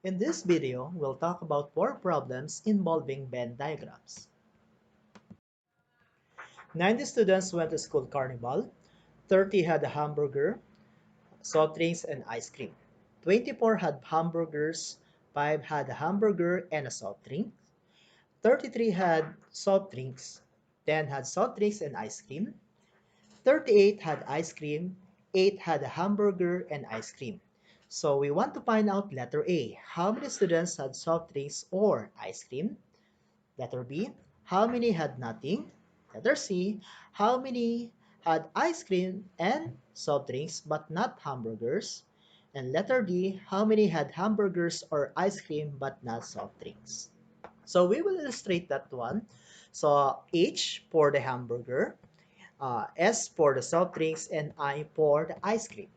In this video, we'll talk about 4 problems involving Venn diagrams. 90 students went to school carnival, 30 had a hamburger, soft drinks, and ice cream. 24 had hamburgers, 5 had a hamburger and a soft drink. 33 had soft drinks, 10 had soft drinks and ice cream. 38 had ice cream, 8 had a hamburger and ice cream. So we want to find out letter A. How many students had soft drinks or ice cream? Letter B. How many had nothing? Letter C. How many had ice cream and soft drinks but not hamburgers? And letter D. How many had hamburgers or ice cream but not soft drinks? So we will illustrate that one. So H for the hamburger, S for the soft drinks, and I for the ice cream.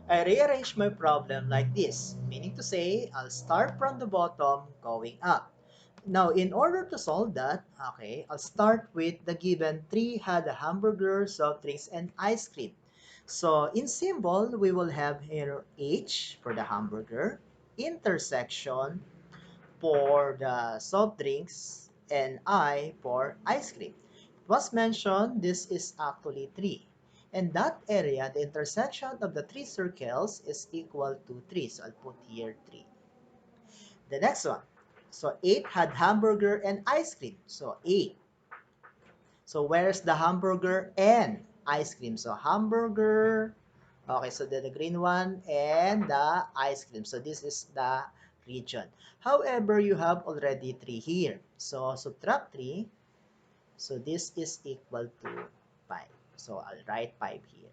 I rearrange my problem like this, meaning to say I'll start from the bottom going up. Now, in order to solve that, okay, I'll start with the given 3 had a hamburger, soft drinks, and ice cream. So, in symbol, we will have here H for the hamburger, intersection for the soft drinks, and I for ice cream. It was mentioned this is actually 3. And that area, the intersection of the 3 circles is equal to 3. So I'll put here 3. The next one. So 8 had hamburger and ice cream. So 8. So where's the hamburger and ice cream? So hamburger, okay, so the green one and the ice cream. So this is the region. However, you have already 3 here. So subtract 3. So this is equal to 5. So I'll write 5 here.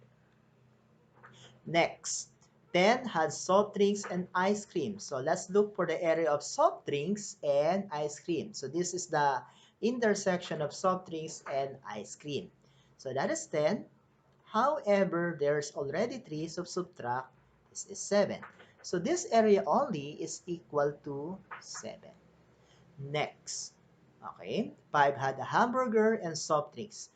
Next, 10 has soft drinks and ice cream. So let's look for the area of soft drinks and ice cream. So this is the intersection of soft drinks and ice cream. So that is 10. However, there's already 3, so subtract, this is 7. So this area only is equal to 7. Next, okay, 5 had a hamburger and soft drinks.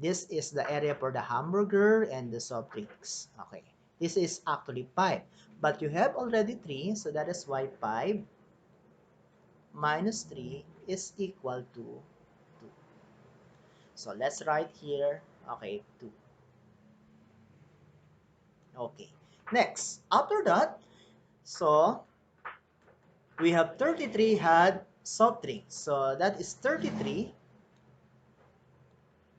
This is the area for the hamburger and the soft drinks. Okay, this is actually 5. But you have already 3, so that is why 5 minus 3 is equal to 2. So let's write here, okay, 2. Okay, next, after that, so we have 33 had soft drinks. So that is 33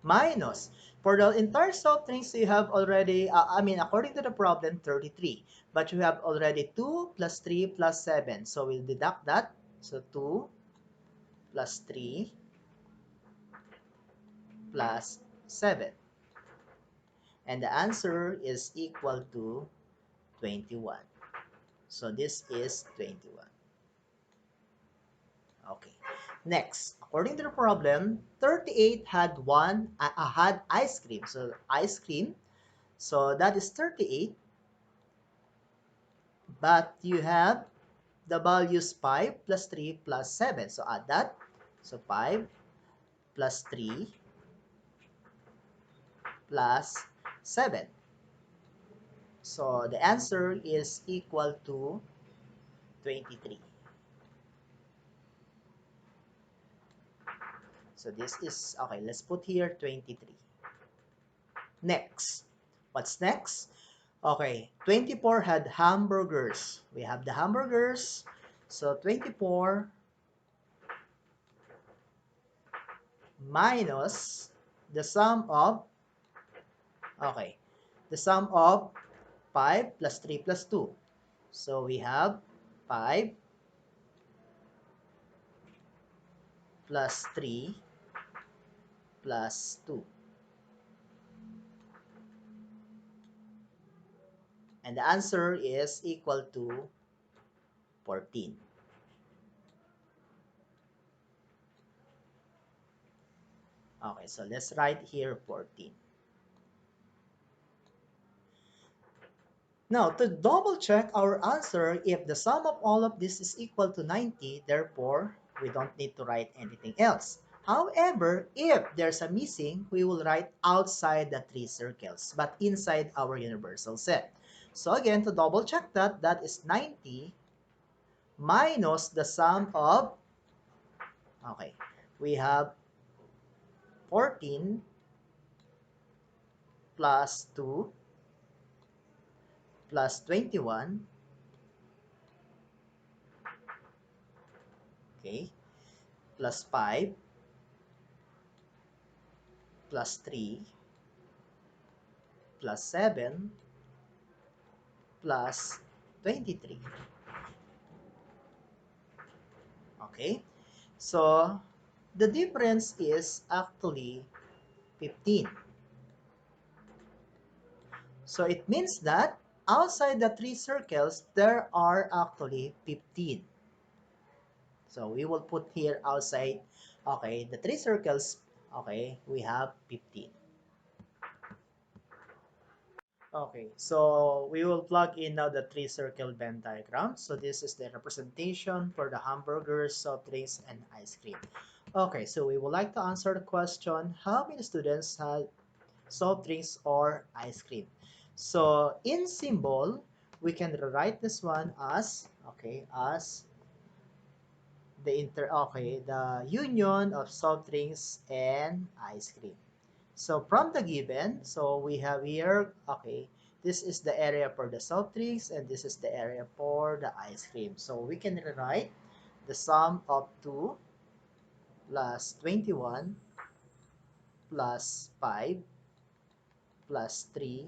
minus. For the entire soft drinks, you have already, according to the problem, 33. But you have already 2 plus 3 plus 7. So we'll deduct that. So 2 plus 3 plus 7. And the answer is equal to 21. So this is 21. Okay. Next, according to the problem, 38 had ice cream. So ice cream. So that is 38. But you have the values 5 plus 3 plus 7. So add that. So 5 plus 3 plus 7. So the answer is equal to 23. So this is, okay, let's put here 23. Next. What's next? Okay, 24 had hamburgers. We have the hamburgers. So 24 minus the sum of, okay, the sum of 5 plus 3 plus 2. So we have 5 plus 3 plus 2. And the answer is equal to 14. Okay, so let's write here 14. Now, to double check our answer, if the sum of all of this is equal to 90, therefore, we don't need to write anything else. However, if there's a missing, we will write outside the 3 circles, but inside our universal set. So again, to double check that, that is 90 minus the sum of, okay, we have 14 plus 2 plus 21, okay, plus 5 plus 3 plus 7 plus 23. Okay, so the difference is actually 15. So it means that outside the three circles, there are actually 15. So we will put here outside, okay, the three circles, okay, we have 15. Okay, so we will plug in now the three circle Venn diagram. So this is the representation for the hamburgers, soft drinks, and ice cream. Okay, so we would like to answer the question, how many students had soft drinks or ice cream? So in symbol, we can rewrite this one as, okay, as the union of soft drinks and ice cream. So from the given, so we have here, okay, this is the area for the soft drinks and this is the area for the ice cream. So we can rewrite the sum of 2 plus 21 plus 5 plus 3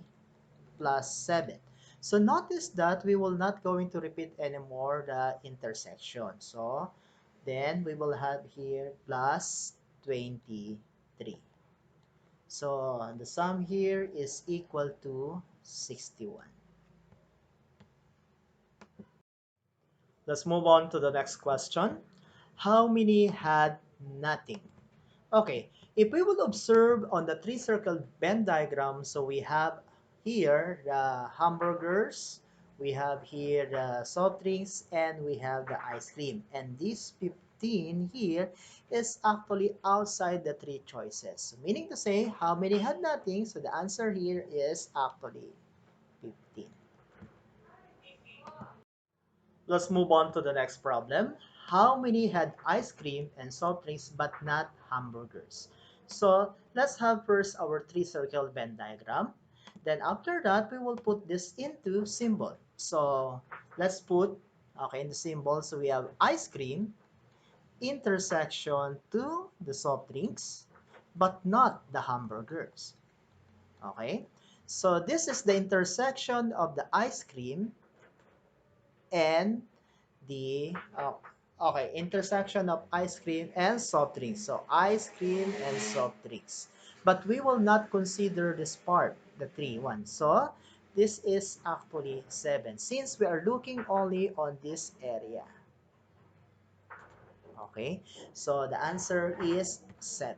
plus 7. So notice that we will not going to repeat anymore the intersection. So then we will have here plus 23. So the sum here is equal to 61. Let's move on to the next question. How many had nothing? Okay, if we will observe on the three circle Venn diagram, so we have here the hamburgers, we have here the soft drinks, and we have the ice cream. And this 15 here is actually outside the three choices. So meaning to say, how many had nothing? So the answer here is actually 15. Let's move on to the next problem. How many had ice cream and soft drinks but not hamburgers? So let's have first our three circle Venn diagram. Then after that, we will put this into symbol. So let's put, okay, in the symbol, so we have ice cream, intersection to the soft drinks, but not the hamburgers. Okay, so this is the intersection of the ice cream and the intersection of ice cream and soft drinks. So ice cream and soft drinks. But we will not consider this part, the 3 one. So this is actually 7 since we are looking only on this area. Okay, so the answer is 7.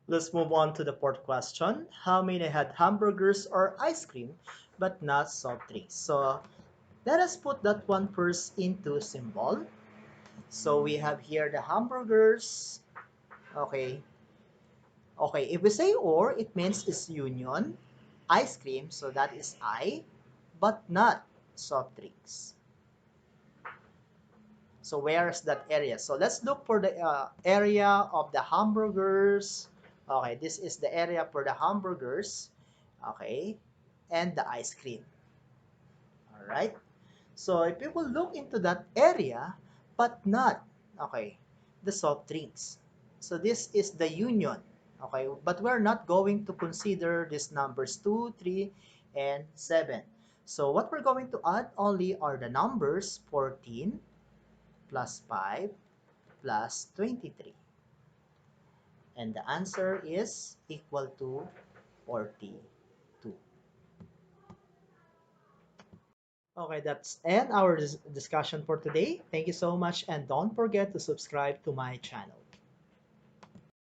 Let's move on to the fourth question. How many had hamburgers or ice cream but not soft drinks? So let us put that one first into symbol. So we have here the hamburgers. Okay. Okay, if we say or, it means it's union. Ice cream, so that is I, but not soft drinks. So where is that area? So let's look for the area of the hamburgers. Okay, this is the area for the hamburgers. Okay, and the ice cream. All right. So if you will look into that area, but not, okay, the soft drinks. So this is the union, okay, but we're not going to consider these numbers 2, 3, and 7. So what we're going to add only are the numbers 14 plus 5 plus 23. And the answer is equal to 42. Okay, that's end our discussion for today. Thank you so much and don't forget to subscribe to my channel.